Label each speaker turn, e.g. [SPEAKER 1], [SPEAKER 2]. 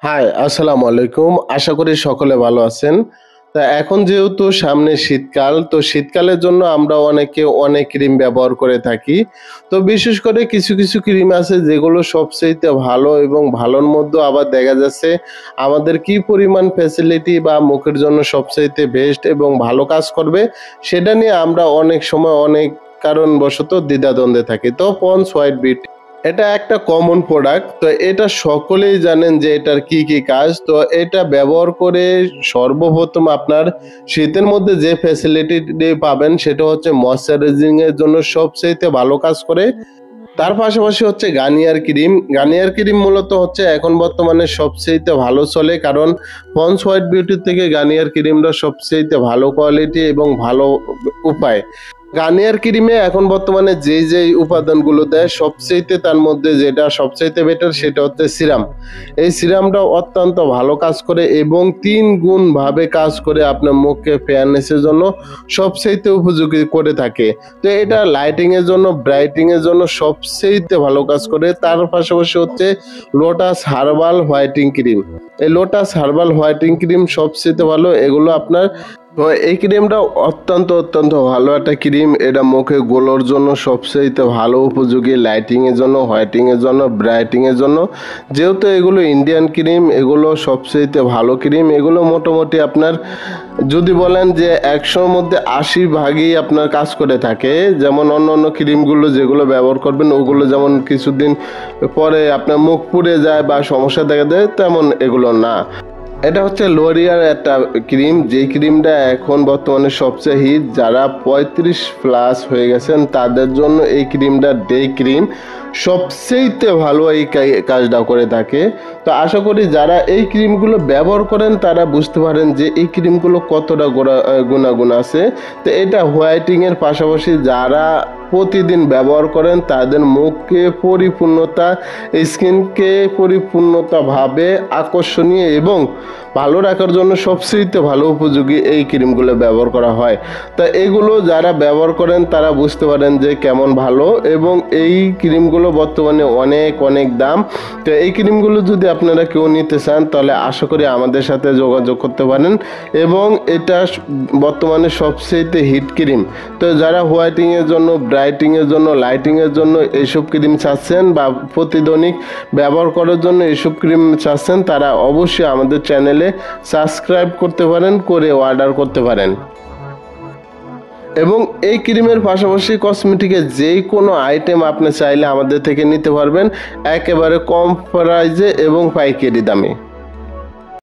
[SPEAKER 1] High, আসসালামু আলাইকুম। আশা করি সকলে ভালো আছেন। তা এখন যেহেতু সামনে শীতকাল, তো শীতকালের জন্য আমরা অনেকে অনেক ক্রিম ব্যবহার করে থাকি। তো বিশেষ করে কিছু ক্রিম আছে যেগুলো সবচাইতে ভালো এবং ভালোর মধ্যেও আবার দেখা যাচ্ছে আমাদের কি পরিমাণ ফ্যাসিলিটি বা মুখের জন্য সবচাইতে বেস্ট এবং ভালো কাজ করবে, সেটা নিয়ে আমরা অনেক সময় অনেক কারণবশত দ্বিধাদ্বন্দ্বে থাকি। তো পন্ডস হোয়াইট বিউটি এটা একটা কমন প্রোডাক্ট। তো এটা সকলেই জানেন যে এটার কি কাজ। তো এটা ব্যবহার করে সর্বপ্রথম আপনার শীতের মধ্যে যে ফ্যাসিলিটি পাবেন সেটা হচ্ছে ময়শ্চারাইজিং এর জন্য সবচাইতে ভালো কাজ করে। তার পাশাপাশি হচ্ছে গার্নিয়ার ক্রিম। গার্নিয়ার ক্রিম মূলত হচ্ছে এখন বর্তমানে সবচাইতে ভালো চলে, কারণ পন্ডস হোয়াইট বিউটি থেকে গার্নিয়ার ক্রিমটা সবচাইতে ভালো কোয়ালিটি এবং ভালো উপায়। গার্নিয়ার ক্রিমে এখন বর্তমানে যেই উপাদানগুলো দেয় সবচাইতে তার মধ্যে যেটা সবচাইতে বেটার সেটা হচ্ছে সিরাম। এই সিরামটা অত্যন্ত ভালো কাজ করে এবং ৩ গুণ ভাবে কাজ করে আপনার মুখকে ফেয়ারনেসের জন্য সবচাইতে উপযোগী করে থাকে। তো এটা লাইটিং এর জন্য, ব্রাইটিং এর জন্য সবচাইতে ভালো কাজ করে। তার পাশাপাশি হচ্ছে লোটাস হার্বাল হোয়াইটিং ক্রিম। এই লোটাস হার্বাল হোয়াইটিং ক্রিম সবচাইতে ভালো। এগুলো আপনার তো এই ক্রিমটা অত্যন্ত ভালো একটা ক্রিম। এটা মুখে গ্লোর জন্য সবচাইতে ভালো উপযোগী, লাইটিং এর জন্য, হোয়াইটিং এর জন্য, ব্রাইটিং এর জন্য। যেহেতু এগুলো ইন্ডিয়ান ক্রিম, এগুলো সবচাইতে ভালো ক্রিম। এগুলো মোটামুটি আপনার যদি বলেন যে ১০০-র মধ্যে ৮০ ভাগই আপনার কাজ করে থাকে। যেমন অন্য ক্রিমগুলো যেগুলো ব্যবহার করবেন ওগুলো যেমন কিছুদিন পরে আপনার মুখ পুড়ে যায় বা সমস্যা দেখা দেয়, তেমন এগুলো না। এটা হচ্ছে লোরিয়ার একটা ক্রিম, যেই ক্রিমটা এখন বর্তমানে সবচেয়ে হিট। যারা ৩৫+ হয়ে গেছেন তাদের জন্য এই ক্রিমটা ডে ক্রিম সবচেয়ে ভালো এই কাজটা করে থাকে। তো আশা করি যারা এই ক্রিমগুলো ব্যবহার করেন তারা বুঝতে পারেন যে এই ক্রিমগুলো কতটা গুণাগুণ আছে। তো এটা হোয়াইটিংয়ের পাশাপাশি যারা প্রতিদিন ব্যবহার করেন তাদের মুখকে পরিপূর্ণতা, স্কিনকে পরিপূর্ণতাভাবে আকর্ষণীয় এবং ভালো রাখার জন্য সবচেয়ে ভালো উপযোগী এই ক্রিমগুলো ব্যবহার করা হয়। তা এগুলো যারা ব্যবহার করেন তারা বুঝতে পারেন যে কেমন ভালো, এবং এই ক্রিমগুলো বর্তমানে অনেক দাম। তো এই ক্রিমগুলো যদি আপনারা কেউ নিতে চান তাহলে আশা করি আমাদের সাথে যোগাযোগ করতে পারেন, এবং এটা বর্তমানে সবচেয়ে হিট ক্রিম। তো যারা হোয়াইটিংয়ের জন্য, ব্রাইটিংয়ের জন্য, লাইটিংয়ের জন্য এইসব ক্রিম চাচ্ছেন বা প্রতিদৈনিক ব্যবহার করার জন্য এইসব ক্রিম চাচ্ছেন, তারা অবশ্যই আমাদের চ্যানেলে সাবস্ক্রাইব করতে পারেন, করে অর্ডার করতে পারেন। এবং এই ক্রিমের পাশাপাশি কসমেটিকের যেই কোনো আইটেম আপনি চাইলে আমাদের থেকে নিতে পারবেন একেবারে কম প্রাইসে এবং পাইকারি দামে।